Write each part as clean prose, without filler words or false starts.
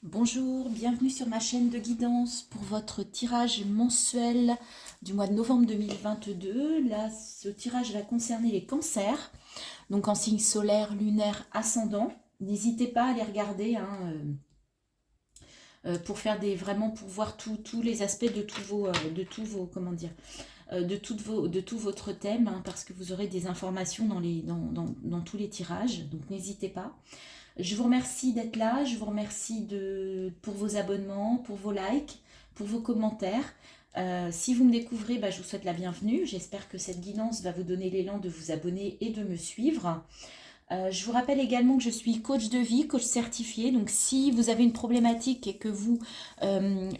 Bonjour, bienvenue sur ma chaîne de guidance pour votre tirage mensuel du mois de novembre 2022. Là, ce tirage va concerner les cancers, donc en signe solaire, lunaire, ascendant. N'hésitez pas à les regarder pour faire vraiment pour voir tous les aspects de tous vos comment dire, de tout votre thème, hein, parce que vous aurez des informations dans tous les tirages, donc n'hésitez pas. Je vous remercie d'être là, je vous remercie pour vos abonnements, pour vos likes, pour vos commentaires. Si vous me découvrez, je vous souhaite la bienvenue. J'espère que cette guidance va vous donner l'élan de vous abonner et de me suivre. Je vous rappelle également que je suis coach de vie, coach certifié. Donc si vous avez une problématique et que vous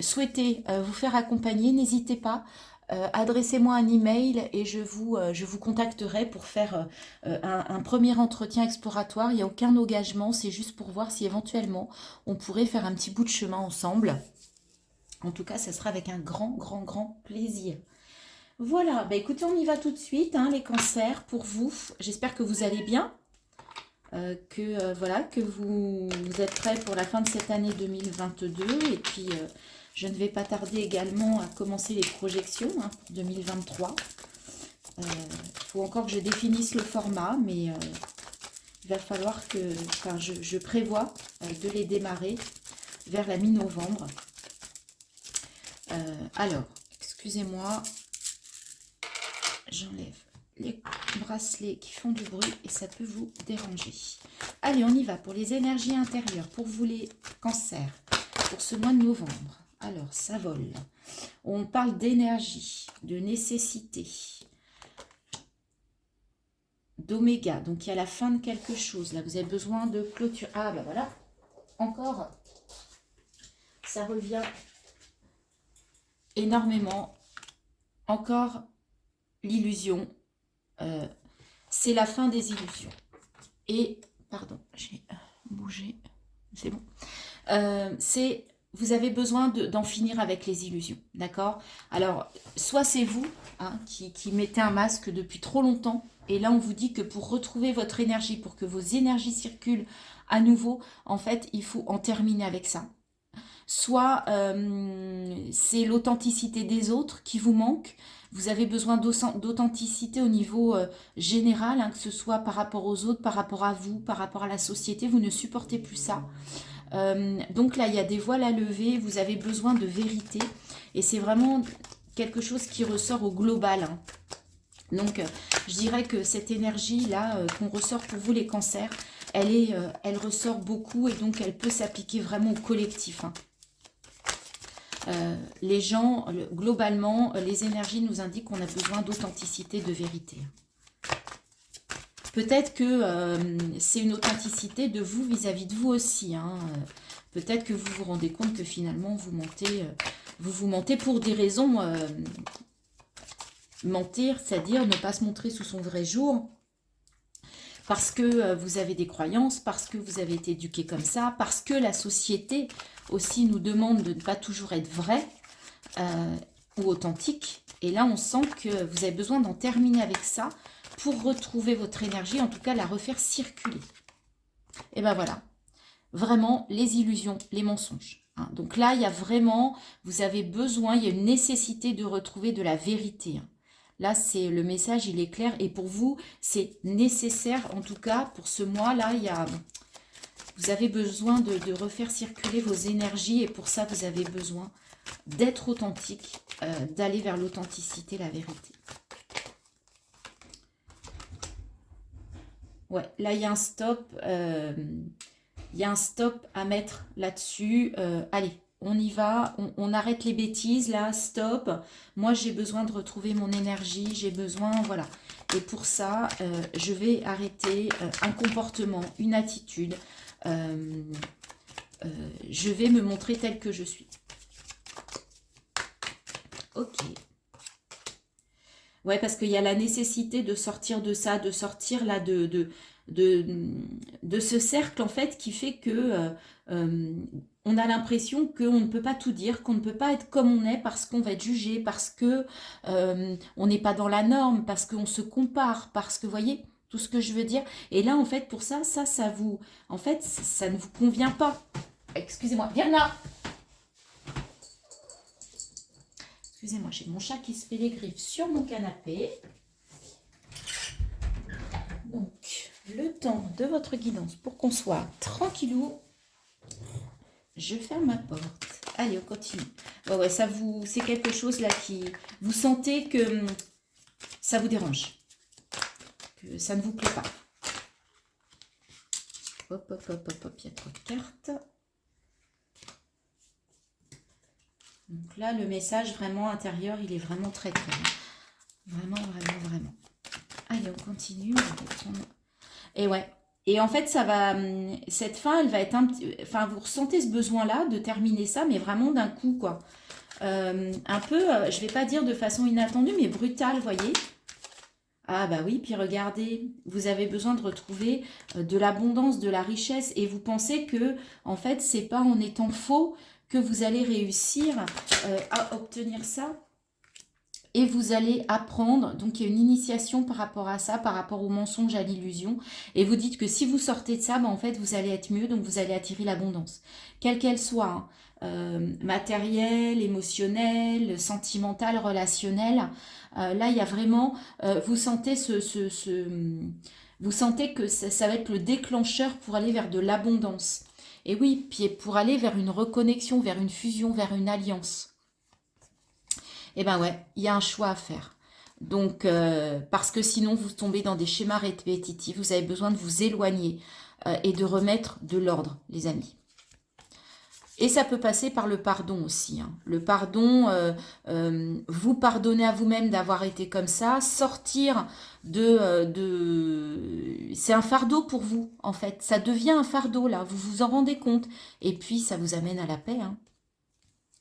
souhaitez vous faire accompagner, n'hésitez pas. Adressez-moi un email et je vous contacterai pour faire un premier entretien exploratoire. Il n'y a aucun engagement, c'est juste pour voir si éventuellement on pourrait faire un petit bout de chemin ensemble. En tout cas, ça sera avec un grand, grand, grand plaisir. Voilà, écoutez, on y va tout de suite, hein, les cancers pour vous. J'espère que vous allez bien, que vous êtes prêts pour la fin de cette année 2022 et puis je ne vais pas tarder également à commencer les projections, hein, pour 2023. Il faut encore que je définisse le format, mais il va falloir que... Enfin, je prévois de les démarrer vers la mi-novembre. Alors, excusez-moi, j'enlève les bracelets qui font du bruit et ça peut vous déranger. Allez, on y va pour les énergies intérieures, pour vous les cancers, pour ce mois de novembre. Alors, ça vole. On parle d'énergie, de nécessité, d'oméga. Donc, il y a la fin de quelque chose. Là, vous avez besoin de clôture. Ah, voilà. Encore, ça revient énormément. Encore, l'illusion. C'est la fin des illusions. Et, pardon, j'ai bougé. C'est bon. Vous avez besoin d'en finir avec les illusions, d'accord? Alors, soit c'est vous, hein, qui mettez un masque depuis trop longtemps, et là on vous dit que pour retrouver votre énergie, pour que vos énergies circulent à nouveau, en fait, il faut en terminer avec ça. Soit c'est l'authenticité des autres qui vous manque, vous avez besoin d'authenticité au niveau général, hein, que ce soit par rapport aux autres, par rapport à vous, par rapport à la société, vous ne supportez plus ça. Donc là, il y a des voiles à lever, vous avez besoin de vérité. Et c'est vraiment quelque chose qui ressort au global, hein. Donc, je dirais que cette énergie-là qu'on ressort pour vous, les cancers, elle ressort beaucoup et donc elle peut s'appliquer vraiment au collectif, hein. Les gens, globalement, les énergies nous indiquent qu'on a besoin d'authenticité, de vérité. Peut-être que c'est une authenticité de vous vis-à-vis de vous aussi, hein. Peut-être que vous vous rendez compte que finalement vous mentez pour des raisons. Mentir, c'est-à-dire ne pas se montrer sous son vrai jour, parce que vous avez des croyances, parce que vous avez été éduqué comme ça, parce que la société aussi nous demande de ne pas toujours être vrai ou authentique. Et là, on sent que vous avez besoin d'en terminer avec ça pour retrouver votre énergie, en tout cas la refaire circuler. Et ben voilà, vraiment les illusions, les mensonges, hein. Donc là, il y a vraiment, vous avez besoin, il y a une nécessité de retrouver de la vérité, hein. Là, c'est le message, il est clair. Et pour vous, c'est nécessaire, en tout cas, pour ce mois-là, vous avez besoin de refaire circuler vos énergies. Et pour ça, vous avez besoin d'être authentique, d'aller vers l'authenticité, la vérité. Ouais, là, il y a un stop. Il y a un stop à mettre là-dessus. Allez, on y va, on arrête les bêtises, là, stop. Moi, j'ai besoin de retrouver mon énergie, j'ai besoin, voilà. Et pour ça, je vais arrêter un comportement, une attitude. Je vais me montrer telle que je suis. Ok. Ouais, parce qu'il y a la nécessité de sortir de ça, de sortir là de ce cercle, en fait, qui fait que on a l'impression qu'on ne peut pas tout dire, qu'on ne peut pas être comme on est parce qu'on va être jugé, parce que on n'est pas dans la norme, parce qu'on se compare, parce que, vous voyez, tout ce que je veux dire. Et là, en fait, pour ça vous... En fait, ça ne vous convient pas. excusez-moi, viens là. Excusez-moi, j'ai mon chat qui se fait les griffes sur mon canapé. Donc, le temps de votre guidance pour qu'on soit tranquillou. Je ferme ma porte. Allez, on continue. Ouais, c'est quelque chose là qui... Vous sentez que ça vous dérange. Que ça ne vous plaît pas. Hop, hop, hop, hop, hop, il y a 3 cartes. Donc là, le message vraiment intérieur, il est vraiment très clair. Vraiment, vraiment, vraiment. Allez, on continue. On va reprendre. Et ouais. Et en fait, ça va, cette fin, elle va être un petit... Enfin, vous ressentez ce besoin-là de terminer ça, mais vraiment d'un coup, quoi. Un peu, je vais pas dire de façon inattendue, mais brutale, vous voyez. Ah bah oui, puis regardez, vous avez besoin de retrouver de l'abondance, de la richesse, et vous pensez que, en fait, c'est pas en étant faux que vous allez réussir à obtenir ça. Et vous allez apprendre, donc il y a une initiation par rapport à ça, par rapport au mensonge, à l'illusion. Et vous dites que si vous sortez de ça, ben en fait, vous allez être mieux, donc vous allez attirer l'abondance. Quelle qu'elle soit, hein, matérielle, émotionnelle, sentimentale, relationnelle. Là, il y a vraiment, vous sentez vous sentez que ça va être le déclencheur pour aller vers de l'abondance. Et oui, puis pour aller vers une reconnexion, vers une fusion, vers une alliance. Eh ben ouais, il y a un choix à faire. Donc, parce que sinon, vous tombez dans des schémas répétitifs. Vous avez besoin de vous éloigner et de remettre de l'ordre, les amis. Et ça peut passer par le pardon aussi. Hein. Le pardon, vous pardonner à vous-même d'avoir été comme ça, sortir c'est un fardeau pour vous, en fait. Ça devient un fardeau, là. Vous vous en rendez compte. Et puis, ça vous amène à la paix, hein.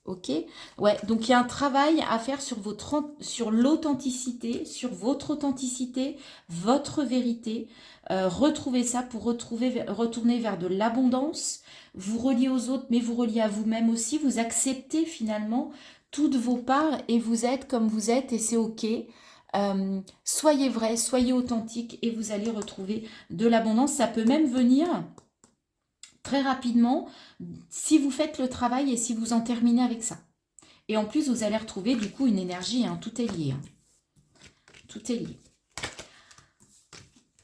Ok, ouais, donc il y a un travail à faire sur l'authenticité, sur votre authenticité, votre vérité. Retrouvez ça pour retourner vers de l'abondance. Vous reliez aux autres, mais vous reliez à vous-même aussi. Vous acceptez finalement toutes vos parts et vous êtes comme vous êtes et c'est ok. Soyez vrai, soyez authentique et vous allez retrouver de l'abondance. Ça peut même venir très rapidement si vous faites le travail et si vous en terminez avec ça. Et en plus, vous allez retrouver du coup une énergie, hein, tout est lié. Hein. Tout est lié.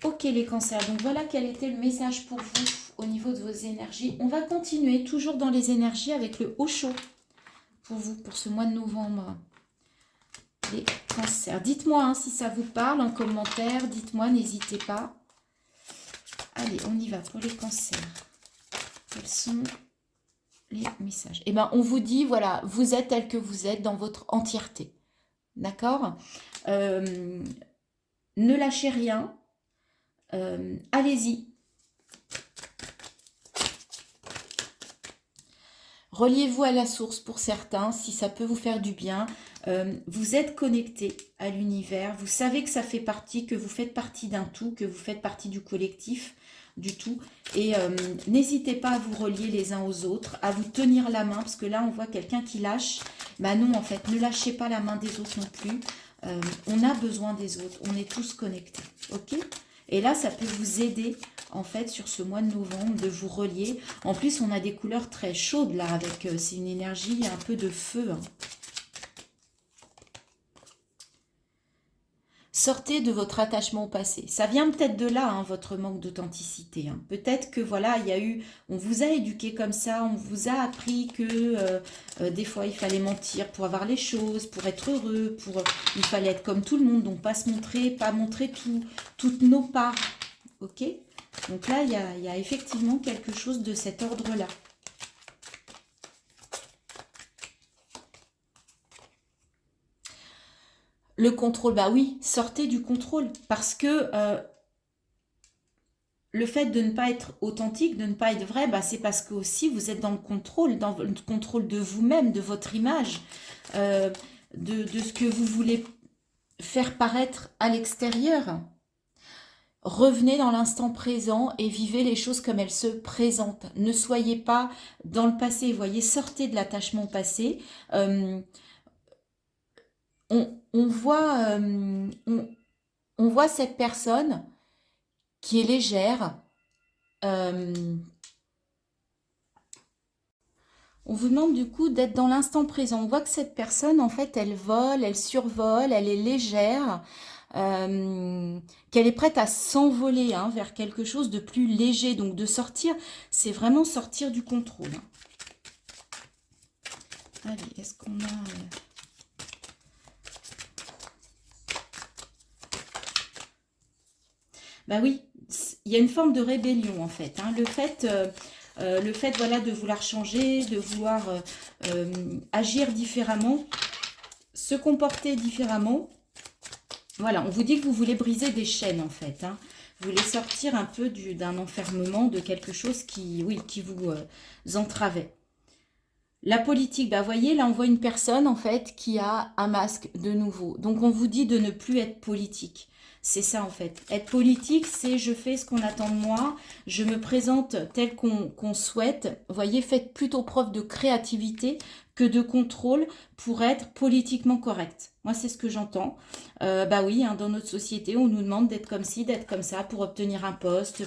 Ok les cancers, donc voilà quel était le message pour vous au niveau de vos énergies. On va continuer toujours dans les énergies avec le haut chaud pour vous, pour ce mois de novembre. Les cancers, dites-moi hein, si ça vous parle en commentaire, dites-moi, n'hésitez pas. Allez, on y va pour les cancers. Quels sont les messages? Eh bien, on vous dit, voilà, vous êtes tel que vous êtes dans votre entièreté. D'accord? Ne lâchez rien. Allez-y. Reliez-vous à la source pour certains, si ça peut vous faire du bien. Vous êtes connecté à l'univers. Vous savez que ça fait partie, que vous faites partie d'un tout, que vous faites partie du collectif, du tout. Et n'hésitez pas à vous relier les uns aux autres, à vous tenir la main, parce que là, on voit quelqu'un qui lâche. Bah non, en fait, ne lâchez pas la main des autres non plus. On a besoin des autres. On est tous connectés. Ok ? Et là, ça peut vous aider, en fait, sur ce mois de novembre, de vous relier. En plus, on a des couleurs très chaudes, là, avec... c'est une énergie un peu de feu. Hein. Sortez de votre attachement au passé. Ça vient peut-être de là, hein, votre manque d'authenticité. Hein. Peut-être que, voilà, il y a eu... On vous a éduqué comme ça, on vous a appris que des fois, il fallait mentir pour avoir les choses, pour être heureux, il fallait être comme tout le monde, donc pas se montrer, pas montrer toutes nos parts. Ok ? Donc là, il y a effectivement quelque chose de cet ordre-là. Le contrôle, bah oui, sortez du contrôle. Parce que le fait de ne pas être authentique, de ne pas être vrai, bah c'est parce que aussi vous êtes dans le contrôle de vous-même, de votre image, de ce que vous voulez faire paraître à l'extérieur. Revenez dans l'instant présent et vivez les choses comme elles se présentent. Ne soyez pas dans le passé. Vous voyez, sortez de l'attachement au passé. On voit cette personne qui est légère, On vous demande du coup d'être dans l'instant présent. On voit que cette personne, en fait, elle vole, elle survole, elle est légère, qu'elle est prête à s'envoler hein, vers quelque chose de plus léger. Donc de sortir, c'est vraiment sortir du contrôle. Allez, est-ce qu'on a... Bah oui, il y a une forme de rébellion en fait. Hein. Le fait voilà, de vouloir changer, de vouloir agir différemment, se comporter différemment. Voilà, on vous dit que vous voulez briser des chaînes en fait. Hein. Vous voulez sortir un peu d'un enfermement, de quelque chose qui, oui, qui vous entravait. La politique, bah voyez, là on voit une personne en fait qui a un masque de nouveau. Donc on vous dit de ne plus être politique. C'est ça en fait. Être politique, c'est je fais ce qu'on attend de moi, je me présente tel qu'on souhaite. Vous voyez, faites plutôt preuve de créativité que de contrôle pour être politiquement correct. Moi, c'est ce que j'entends. Bah oui, hein, dans notre société, on nous demande d'être comme ci, d'être comme ça pour obtenir un poste,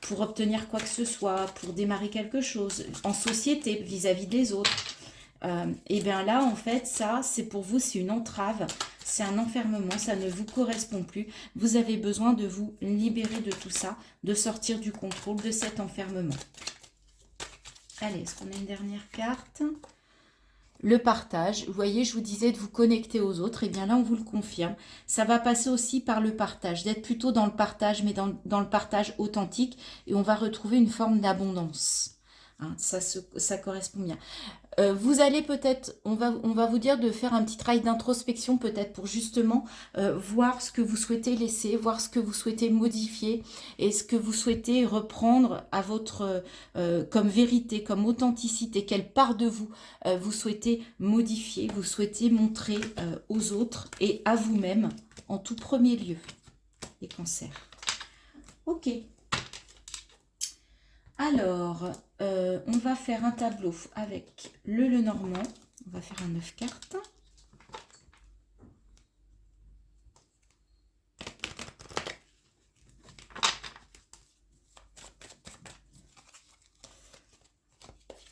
pour obtenir quoi que ce soit, pour démarrer quelque chose en société vis-à-vis des autres. Et bien là, en fait, ça, c'est pour vous, c'est une entrave, c'est un enfermement, ça ne vous correspond plus. Vous avez besoin de vous libérer de tout ça, de sortir du contrôle de cet enfermement. Allez, est-ce qu'on a une dernière carte ? Le partage, vous voyez, je vous disais de vous connecter aux autres, et bien là, on vous le confirme. Ça va passer aussi par le partage, d'être plutôt dans le partage, mais dans le partage authentique, et on va retrouver une forme d'abondance. Hein, ça correspond bien. Vous allez peut-être, on va vous dire de faire un petit travail d'introspection peut-être pour justement voir ce que vous souhaitez laisser, voir ce que vous souhaitez modifier et ce que vous souhaitez reprendre à votre comme vérité, comme authenticité, quelle part de vous vous souhaitez modifier, vous souhaitez montrer aux autres et à vous-même en tout premier lieu, les cancers. Ok. Alors, on va faire un tableau avec le Lenormand. On va faire un 9 cartes.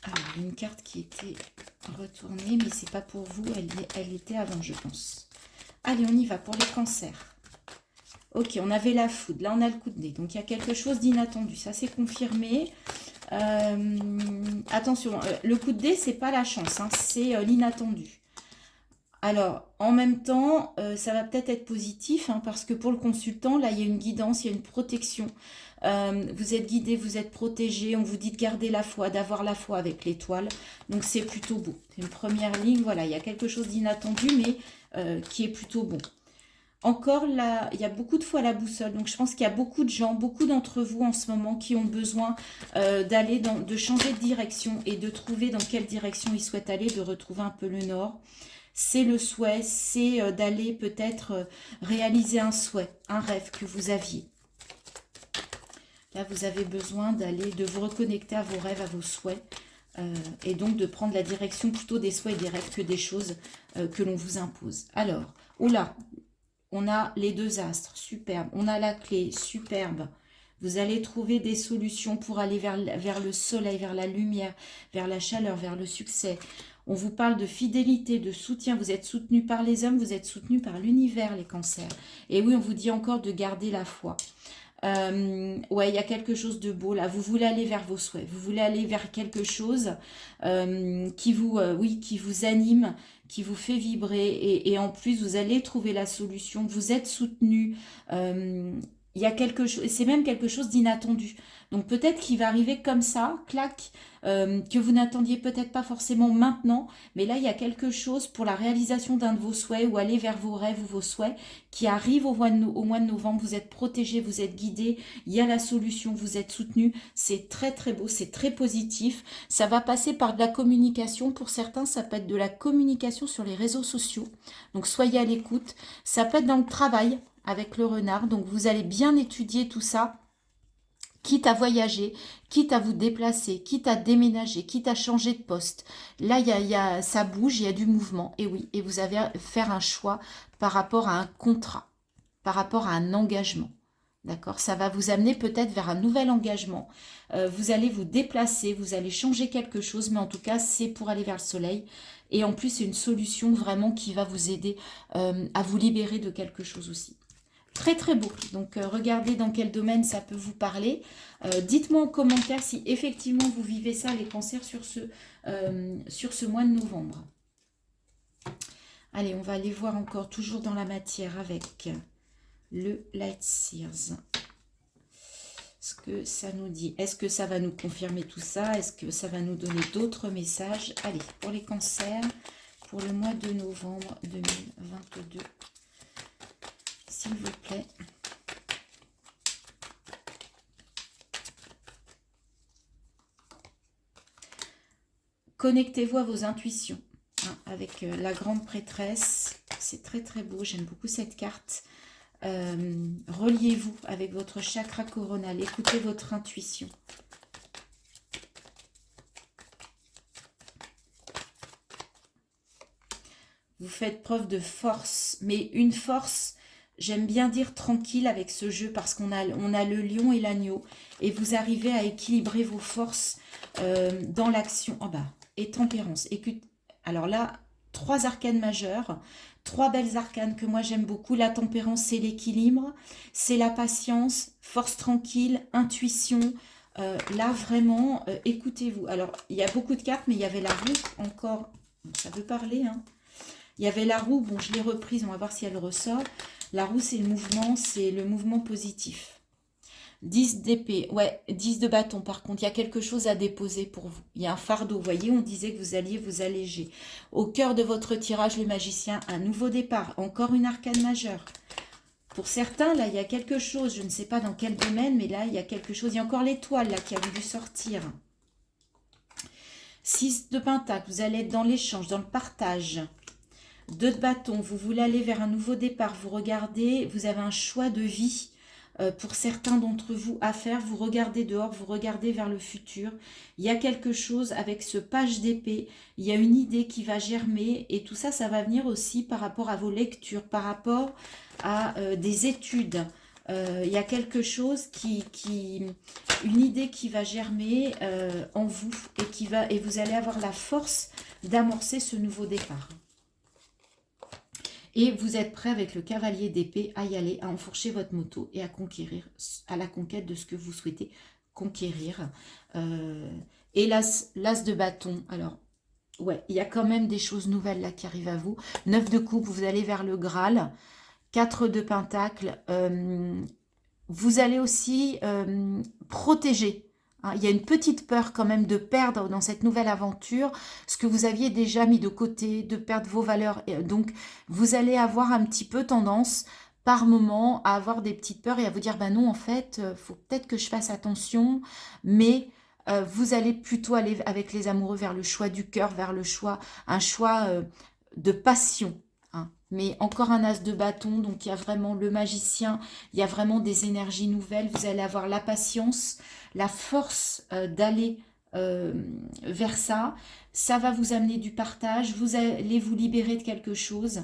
Alors, une carte qui était retournée, mais c'est pas pour vous, elle était avant, je pense. Allez, on y va pour les cancers. Ok, on avait la foudre, là on a le coup de nez. Donc, il y a quelque chose d'inattendu, ça c'est confirmé. Attention, le coup de dé, c'est pas la chance, hein, c'est l'inattendu. Alors, en même temps, ça va peut-être être positif, hein, parce que pour le consultant, là, il y a une guidance, il y a une protection. Vous êtes guidé, vous êtes protégé, on vous dit de garder la foi, d'avoir la foi avec l'étoile. Donc, c'est plutôt beau. C'est une première ligne, voilà, il y a quelque chose d'inattendu, mais qui est plutôt bon. Encore là, il y a beaucoup de fois la boussole, donc je pense qu'il y a beaucoup de gens, beaucoup d'entre vous en ce moment qui ont besoin de changer de direction et de trouver dans quelle direction ils souhaitent aller, de retrouver un peu le nord. C'est le souhait, c'est d'aller peut-être réaliser un souhait, un rêve que vous aviez. Là, vous avez besoin de vous reconnecter à vos rêves, à vos souhaits, et donc de prendre la direction plutôt des souhaits et des rêves que des choses que l'on vous impose. Alors, oula, on a les deux astres, superbe. On a la clé, superbe. Vous allez trouver des solutions pour aller vers le soleil, vers la lumière, vers la chaleur, vers le succès. On vous parle de fidélité, de soutien. Vous êtes soutenu par les hommes, vous êtes soutenu par l'univers, les cancers. Et oui, on vous dit encore de garder la foi. Ouais, il y a quelque chose de beau là. Vous voulez aller vers vos souhaits. Vous voulez aller vers quelque chose qui vous anime, qui vous fait vibrer. Et en plus, vous allez trouver la solution. Vous êtes soutenu. Il y a quelque chose, et c'est même quelque chose d'inattendu. Donc peut-être qu'il va arriver comme ça, clac, que vous n'attendiez peut-être pas forcément maintenant, mais là il y a quelque chose pour la réalisation d'un de vos souhaits ou aller vers vos rêves ou vos souhaits qui arrive au mois de novembre. Vous êtes protégé, vous êtes guidé, il y a la solution, vous êtes soutenu. C'est très très beau, c'est très positif. Ça va passer par de la communication. Pour certains, ça peut être de la communication sur les réseaux sociaux. Donc soyez à l'écoute. Ça peut être dans le travail avec le renard. Donc vous allez bien étudier tout ça, quitte à voyager, quitte à vous déplacer, quitte à déménager, quitte à changer de poste. Là, ça bouge, il y a du mouvement. Et oui, et vous avez à faire un choix par rapport à un contrat, par rapport à un engagement. D'accord? Ça va vous amener peut-être vers un nouvel engagement. Vous allez vous déplacer, vous allez changer quelque chose, mais en tout cas, c'est pour aller vers le soleil. Et en plus, c'est une solution vraiment qui va vous aider à vous libérer de quelque chose aussi. Très très beau. Donc regardez dans quel domaine ça peut vous parler. Dites-moi en commentaire si effectivement vous vivez ça, les cancers, sur ce mois de novembre. Allez, on va aller voir encore, toujours dans la matière, avec le Light Seers. Ce que ça nous dit. Est-ce que ça va nous confirmer tout ça? Est-ce que ça va nous donner d'autres messages? Allez, pour les cancers, pour le mois de novembre 2022. S'il vous plaît. Connectez-vous à vos intuitions, hein, avec la grande prêtresse. C'est très très beau, j'aime beaucoup cette carte. Reliez-vous avec votre chakra coronal, écoutez votre intuition. Vous faites preuve de force, mais une force, j'aime bien dire tranquille avec ce jeu, parce qu'on a le lion et l'agneau, et vous arrivez à équilibrer vos forces dans l'action. Oh bah, et tempérance. Alors là, 3 arcanes majeures, 3 belles arcanes que moi j'aime beaucoup. La tempérance, c'est l'équilibre, c'est la patience, force tranquille, intuition. Là, vraiment, écoutez-vous. Alors, il y a beaucoup de cartes, mais il y avait la roue encore. Ça veut parler, hein. Il y avait la roue, bon, je l'ai reprise, on va voir si elle ressort. La roue, c'est le mouvement positif. 10 d'épée, ouais, 10 de bâton. Par contre, il y a quelque chose à déposer pour vous. Il y a un fardeau, vous voyez, on disait que vous alliez vous alléger. Au cœur de votre tirage, le magicien, un nouveau départ, encore une arcane majeure. Pour certains, là, il y a quelque chose, je ne sais pas dans quel domaine, mais là, il y a quelque chose. Il y a encore l'étoile, là, qui a voulu sortir. 6 de pentacle, vous allez être dans l'échange, dans le partage. 2 de bâton, vous voulez aller vers un nouveau départ. Vous regardez, vous avez un choix de vie. Pour certains d'entre vous à faire, vous regardez dehors, vous regardez vers le futur. Il y a quelque chose avec ce page d'épée, il y a une idée qui va germer, et tout ça, ça va venir aussi par rapport à vos lectures, par rapport à des études. Il y a quelque chose une idée qui va germer en vous, et vous allez avoir la force d'amorcer ce nouveau départ. Et vous êtes prêt avec le cavalier d'épée à y aller, à enfourcher votre moto et à conquérir, à la conquête de ce que vous souhaitez conquérir. Et l'as de bâton, alors, ouais, il y a quand même des choses nouvelles là qui arrivent à vous. 9 de coupe, vous allez vers le Graal. 4 de pentacle, vous allez aussi protéger. Il y a une petite peur quand même de perdre dans cette nouvelle aventure ce que vous aviez déjà mis de côté, de perdre vos valeurs. Et donc, vous allez avoir un petit peu tendance par moment à avoir des petites peurs et à vous dire, ben non, en fait, il faut peut-être que je fasse attention, mais vous allez plutôt aller avec les amoureux vers le choix du cœur, vers un choix de passion. Mais encore un as de bâton, donc il y a vraiment le magicien, il y a vraiment des énergies nouvelles, vous allez avoir la patience, la force d'aller vers ça, ça va vous amener du partage, vous allez vous libérer de quelque chose.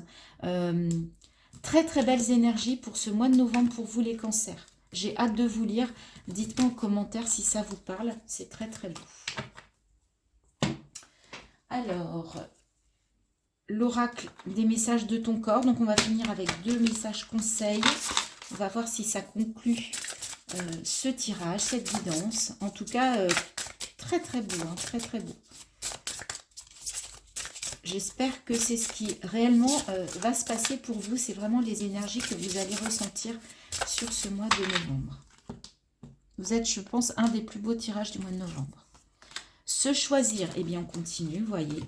Très très belles énergies pour ce mois de novembre pour vous les cancers. J'ai hâte de vous lire, dites-moi en commentaire si ça vous parle, c'est très très beau. Alors... l'oracle des messages de ton corps. Donc, on va finir avec 2 messages conseils. On va voir si ça conclut ce tirage, cette guidance. En tout cas, très, très beau. Hein, très, très beau. J'espère que c'est ce qui réellement va se passer pour vous. C'est vraiment les énergies que vous allez ressentir sur ce mois de novembre. Vous êtes, je pense, un des plus beaux tirages du mois de novembre. Se choisir, eh bien, on continue, vous voyez.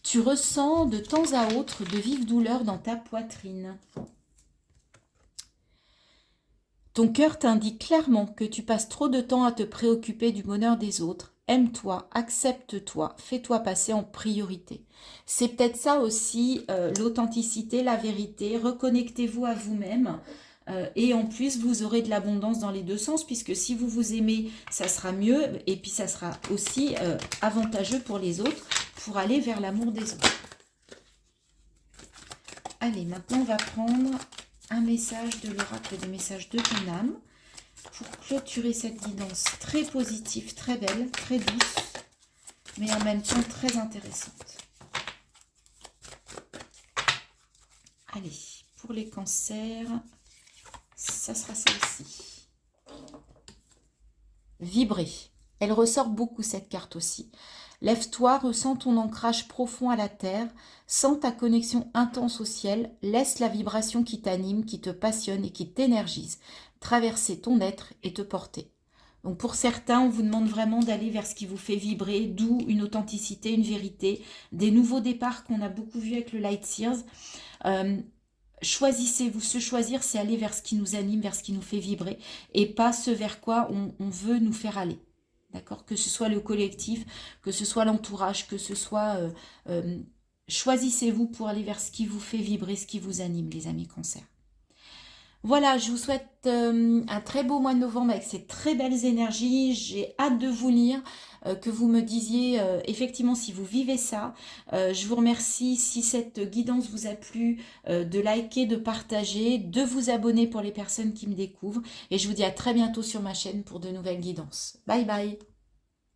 Tu ressens de temps à autre de vives douleurs dans ta poitrine. Ton cœur t'indique clairement que tu passes trop de temps à te préoccuper du bonheur des autres. Aime-toi, accepte-toi, fais-toi passer en priorité. C'est peut-être ça aussi, l'authenticité, la vérité. Reconnectez-vous à vous-même. Et en plus, vous aurez de l'abondance dans les deux sens, puisque si vous vous aimez, ça sera mieux. Et puis, ça sera aussi avantageux pour les autres, pour aller vers l'amour des autres. Allez, maintenant, on va prendre un message de l'oracle des messages de ton âme pour clôturer cette guidance très positive, très belle, très douce, mais en même temps très intéressante. Allez, pour les cancers, ça sera celle-ci. Vibrer. Elle ressort beaucoup cette carte aussi. Lève-toi, ressens ton ancrage profond à la terre, sens ta connexion intense au ciel, laisse la vibration qui t'anime, qui te passionne et qui t'énergise traverser ton être et te porter. Donc pour certains, on vous demande vraiment d'aller vers ce qui vous fait vibrer, d'où une authenticité, une vérité, des nouveaux départs qu'on a beaucoup vus avec le Light Seers. Choisissez-vous, se choisir, c'est aller vers ce qui nous anime, vers ce qui nous fait vibrer, et pas ce vers quoi on veut nous faire aller. D'accord? Que ce soit le collectif, que ce soit l'entourage, que ce soit... choisissez-vous pour aller vers ce qui vous fait vibrer, ce qui vous anime, les amis Cancer. Voilà, je vous souhaite un très beau mois de novembre avec ces très belles énergies. J'ai hâte de vous lire, que vous me disiez effectivement si vous vivez ça. Je vous remercie si cette guidance vous a plu, de liker, de partager, de vous abonner pour les personnes qui me découvrent. Et je vous dis à très bientôt sur ma chaîne pour de nouvelles guidances. Bye bye!